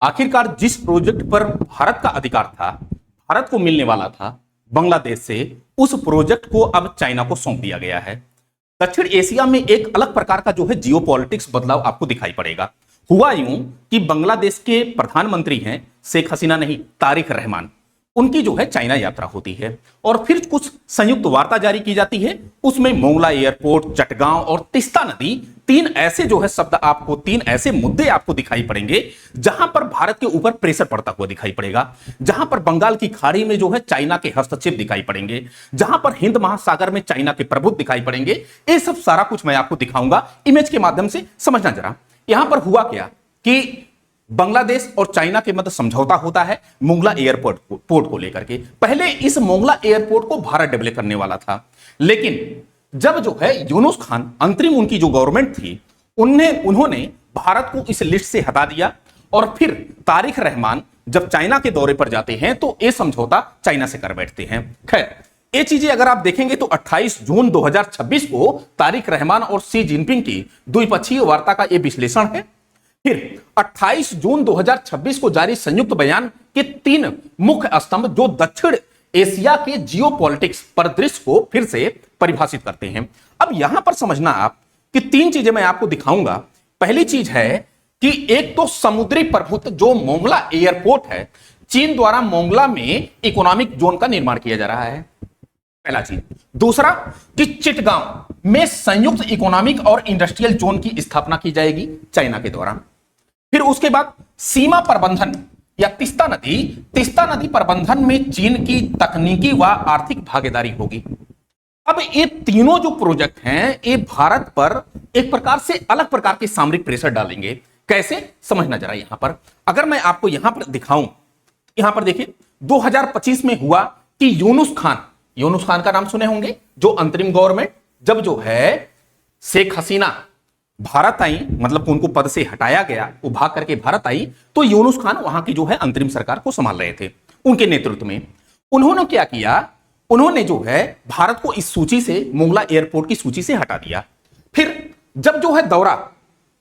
आखिरकार जिस प्रोजेक्ट पर भारत का अधिकार था, भारत को मिलने वाला था बांग्लादेश से, उस प्रोजेक्ट को अब चाइना को सौंप दिया गया है। दक्षिण एशिया में एक अलग प्रकार का जो है जियोपॉलिटिक्स बदलाव आपको दिखाई पड़ेगा। हुआ यूं कि बांग्लादेश के प्रधानमंत्री हैं शेख हसीना नहीं, तारिक रहमान, उनकी जो है चाइना यात्रा होती है और फिर कुछ संयुक्त वार्ता जारी की जाती है। उसमें मोंगला एयरपोर्ट, चटगांव और तिस्ता नदी, तीन ऐसे जो है शब्द आपको, तीन ऐसे मुद्दे आपको दिखाई पड़ेंगे जहां पर भारत के ऊपर प्रेशर पड़ता हुआ दिखाई पड़ेगा, जहां पर बंगाल की खाड़ी में जो है चाइना के हस्तक्षेप दिखाई पड़ेंगे, जहां पर हिंद महासागर में चाइना के प्रभुत्व दिखाई पड़ेंगे। ये सब सारा कुछ मैं आपको दिखाऊंगा इमेज के माध्यम से, समझना जरा। यहां पर हुआ क्या कि बांग्लादेश और चाइना के मध्य समझौता होता है मोंगला एयरपोर्ट को लेकर के। पहले इस मोंगला एयरपोर्ट को भारत डेवलप करने वाला था, लेकिन जब जो है यूनुस खान, अंतरिम उनकी जो गवर्नमेंट थी, उन्होंने भारत को इस लिस्ट से हटा दिया और फिर तारिक रहमान जब चाइना के दौरे पर जाते हैं तो यह समझौता चाइना से कर बैठते हैं। खैर, ये चीजें अगर आप देखेंगे तो 28 जून 2026 को तारिक रहमान और शी जिनपिंग की द्विपक्षीय वार्ता का यह विश्लेषण है। फिर 28 जून 2026 को जारी संयुक्त बयान के तीन मुख्य स्तंभ जो दक्षिण एशिया के जियोपॉलिटिक्स परिदृश्य को फिर से परिभाषित करते हैं। अब यहां पर समझना आप कि तीन चीजें मैं आपको दिखाऊंगा। पहली चीज है कि एक तो समुद्री प्रभुत्व, जो मोंगला एयरपोर्ट है, चीन द्वारा मोंगला में इकोनॉमिक जोन का निर्माण किया जा रहा है, पहला चीज। दूसरा कि चिटगांव में संयुक्त इकोनॉमिक और इंडस्ट्रियल जोन की स्थापना की जाएगी चाइना के द्वारा। फिर उसके बाद सीमा प्रबंधन या तिस्ता नदी प्रबंधन में चीन की तकनीकी व आर्थिक भागीदारी होगी। अब ये तीनों जो प्रोजेक्ट हैं, ये भारत पर एक प्रकार से अलग प्रकार के सामरिक प्रेशर डालेंगे। कैसे, समझना जरा। यहां पर अगर मैं आपको यहां पर दिखाऊं, यहां पर देखिए 2025 में हुआ कि यूनुस खान का नाम सुने होंगे, जो अंतरिम गवर्नमेंट, जब जो है शेख हसीना भारत आई, मतलब उनको पद से हटाया गया, वो भाग करके भारत आई, तो यूनुस खान वहां की जो है अंतरिम सरकार को संभाल रहे थे। उनके नेतृत्व में उन्होंने क्या किया, उन्होंने जो है भारत को इस सूची से, मोंगला एयरपोर्ट की सूची से हटा दिया। फिर जब जो है दौरा,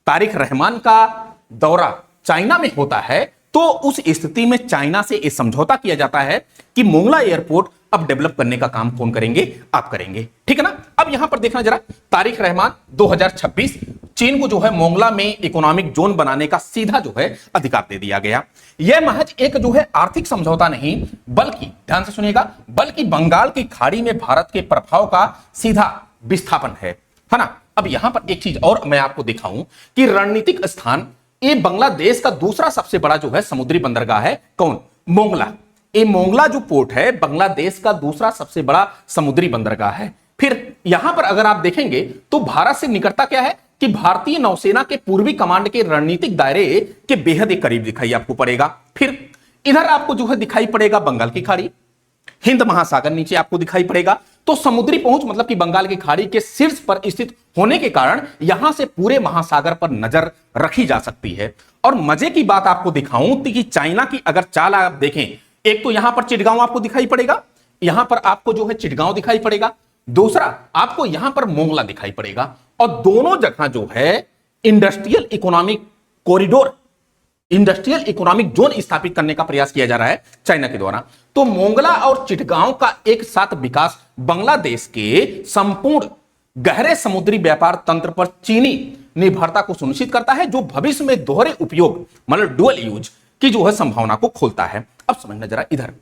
तारिक रहमान का दौरा चाइना में होता है, तो उस स्थिति में चाइना से यह समझौता किया जाता है कि मोंगला एयरपोर्ट अब डेवलप करने का काम कौन करेंगे, आप करेंगे, ठीक है ना। अब यहां पर देखना जरा, तारिक रहमान 2026 चीन को जो है मोंगला में इकोनॉमिक जोन बनाने का सीधा जो है अधिकार दे दिया गया। यह महज एक जो है आर्थिक समझौता नहीं, बल्कि ध्यान से सुनिएगा, बल्कि बंगाल की खाड़ी में भारत के प्रभाव का सीधा विस्थापन है ना। अब यहां पर एक चीज और मैं आपको दिखाऊं कि रणनीतिक स्थान, ये बांग्लादेश का दूसरा सबसे बड़ा जो है समुद्री बंदरगाह है, कौन, मोंगला। ये मोंगला जो पोर्ट है बांग्लादेश का दूसरा सबसे बड़ा समुद्री बंदरगाह है। फिर यहां पर अगर आप देखेंगे तो भारत से निकटता क्या है कि भारतीय नौसेना के पूर्वी कमांड के रणनीतिक दायरे के बेहद करीब दिखाई आपको पड़ेगा। फिर इधर आपको जो है दिखाई पड़ेगा बंगाल की खाड़ी, हिंद महासागर नीचे आपको दिखाई पड़ेगा। तो समुद्री पहुंच, मतलब कि बंगाल की खाड़ी के शीर्ष पर स्थित होने के कारण यहां से पूरे महासागर पर नजर रखी जा सकती है। और मजे की बात आपको दिखाऊं कि चाइना की अगर चाल आप देखें, एक तो यहां पर चिटगांव आपको दिखाई पड़ेगा, यहां पर आपको जो है चिटगांव दिखाई पड़ेगा, दूसरा आपको यहां पर मोंगला दिखाई पड़ेगा, और दोनों जगह जो है industrial economic corridor, industrial economic zone स्थापित करने का प्रयास किया जा रहा है चाइना के द्वारा। तो मोंगला और चिटगांव का एक साथ विकास बांग्लादेश के संपूर्ण गहरे समुद्री व्यापार तंत्र पर चीनी निर्भरता को सुनिश्चित करता है, जो भविष्य में दोहरे उपयोग, मतलब डुअल यूज की जो है संभावना को खोलता है। अब समझना जरा इधर,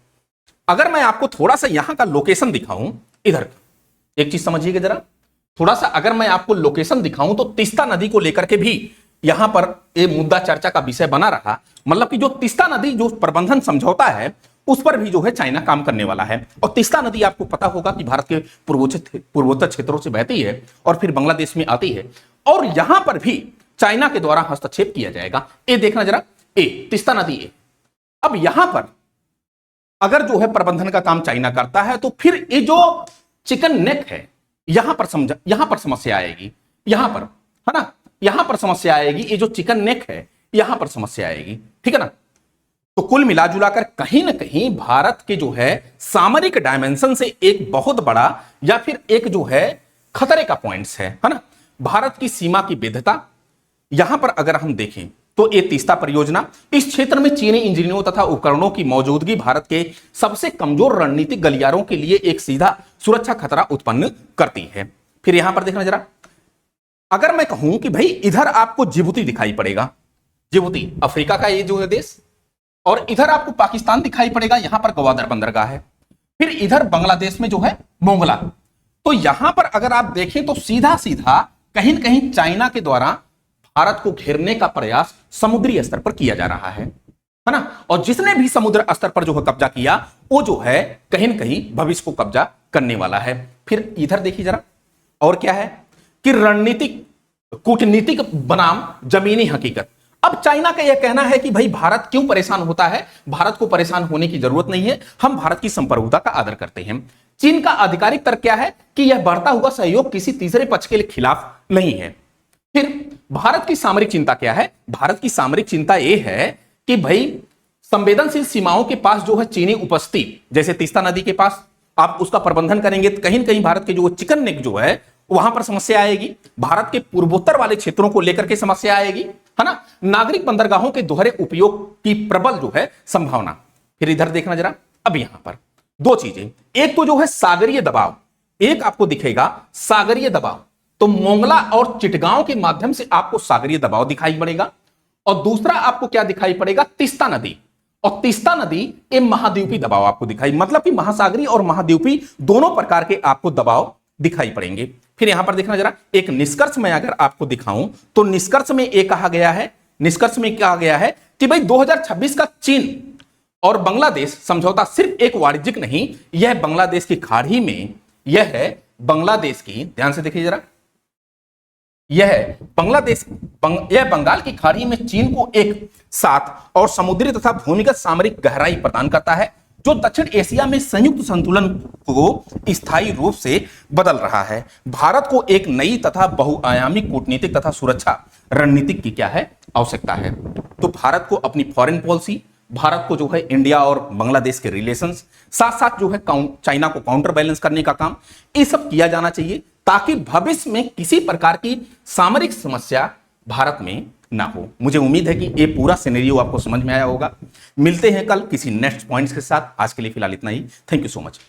अगर मैं आपको थोड़ा सा यहां का लोकेशन दिखाऊं, इधर एक चीज समझिएगा जरा, थोड़ा सा अगर मैं आपको लोकेशन दिखाऊं तो तिस्ता नदी को लेकर के भी यहां पर यह मुद्दा चर्चा का विषय बना रहा। मतलब कि जो तिस्ता नदी जो प्रबंधन समझौता है, उस पर भी जो है चाइना काम करने वाला है। और तिस्ता नदी आपको पता होगा कि भारत के पूर्वोत्तर क्षेत्रों से बहती है और फिर बांग्लादेश में आती है, और यहां पर भी चाइना के द्वारा हस्तक्षेप किया जाएगा। ये देखना जरा, तिस्ता नदी है। अब यहां पर अगर जो है प्रबंधन का काम चाइना करता है, तो फिर ये जो चिकन नेक है, यहां पर समस्या आएगी, यहां पर, है ना, यहां पर समस्या आएगी। ये जो चिकन नेक है, यहां पर समस्या आएगी, ठीक है ना। तो कुल मिलाजुलाकर कहीं ना कहीं भारत के जो है सामरिक डायमेंशन से एक बहुत बड़ा या फिर एक जो है खतरे का पॉइंट्स है ना। भारत की सीमा की विविधता, यहां पर अगर हम देखें तो ये तीस्ता परियोजना इस क्षेत्र में चीनी इंजीनियरों तथा उपकरणों की मौजूदगी भारत के सबसे कमजोर रणनीतिक गलियारों के लिए एक सीधा सुरक्षा खतरा उत्पन्न करती है। फिर यहां पर देखना जरा, अगर मैं कहूं कि भाई इधर आपको जिबूती दिखाई पड़ेगा, जिबूती अफ्रीका का ये जो है देश, और इधर आपको पाकिस्तान दिखाई पड़ेगा, यहां पर गवादर बंदरगाह है, फिर इधर बांग्लादेश में जो है मोंगला। तो यहां पर अगर आप देखें तो सीधा सीधा कहीं न कहीं चाइना के द्वारा भारत को घेरने का प्रयास समुद्री स्तर पर किया जा रहा है ना। और जिसने भी समुद्र स्तर पर जो है कब्जा किया वो जो है कहीं न कहीं भविष्य को कब्जा करने वाला है। फिर इधर देखिए जरा, और क्या है कि रणनीतिक कूटनीतिक बनाम जमीनी हकीकत। अब चाइना का यह कहना है कि भाई भारत क्यों परेशान होता है, भारत को परेशान होने की जरूरत नहीं है, हम भारत की संप्रभुता का आदर करते हैं। चीन का आधिकारिक तर्क क्या है कि यह बढ़ता हुआ सहयोग किसी तीसरे पक्ष के खिलाफ नहीं है। फिर भारत की सामरिक चिंता क्या है, भारत की सामरिक चिंता यह है कि भाई संवेदनशील सीमाओं के पास जो है चीनी उपस्थिति, जैसे तीस्ता नदी के पास आप उसका प्रबंधन करेंगे तो कहीं न कहीं भारत के जो चिकन नेक जो है वहां पर समस्या आएगी, भारत के पूर्वोत्तर वाले क्षेत्रों को लेकर के समस्या आएगी, है ना। नागरिक बंदरगाहों के दोहरे उपयोग की प्रबल जो है संभावना। फिर इधर देखना जरा, अब यहां पर दो चीजें, एक तो जो है सागरीय दबाव, एक आपको दिखेगा सागरीय दबाव, तो मोंगला और चिटगांव के माध्यम से आपको सागरीय दबाव दिखाई पड़ेगा, और दूसरा आपको क्या दिखाई पड़ेगा, तीस्ता नदी, और तीस्ता नदी ये महाद्वीपीय दबाव आपको दिखाई, मतलब कि महासागरीय और महाद्वीपीय दोनों प्रकार के आपको दबाव दिखाई पड़ेंगे। फिर यहां पर देखना जरा, एक निष्कर्ष में अगर आपको दिखाऊं तो निष्कर्ष में यह कहा गया है, निष्कर्ष में कहा गया है कि भाई 2026 का चीन और बांग्लादेश समझौता सिर्फ एक वाणिज्यिक नहीं, यह बांग्लादेश की खाड़ी में, यह है बांग्लादेश की, ध्यान से देखिए जरा, यह बांग्लादेश यह बंगाल की खाड़ी में चीन को एक साथ और समुद्री तथा भूमिगत सामरिक गहराई प्रदान करता है, जो दक्षिण एशिया में संयुक्त संतुलन को स्थायी रूप से बदल रहा है। भारत को एक नई तथा बहुआयामी कूटनीतिक तथा सुरक्षा रणनीतिक की क्या है, आवश्यकता है। तो भारत को अपनी फॉरेन पॉलिसी, भारत को जो है इंडिया और बांग्लादेश के रिलेशंस, साथ साथ जो है चाइना को काउंटर बैलेंस करने का काम, ये सब किया जाना चाहिए, ताकि भविष्य में किसी प्रकार की सामरिक समस्या भारत में ना हो। मुझे उम्मीद है कि ये पूरा सिनेरियो आपको समझ में आया होगा। मिलते हैं कल किसी नेक्स्ट पॉइंट्स के साथ। आज के लिए फिलहाल इतना ही। Thank you so much.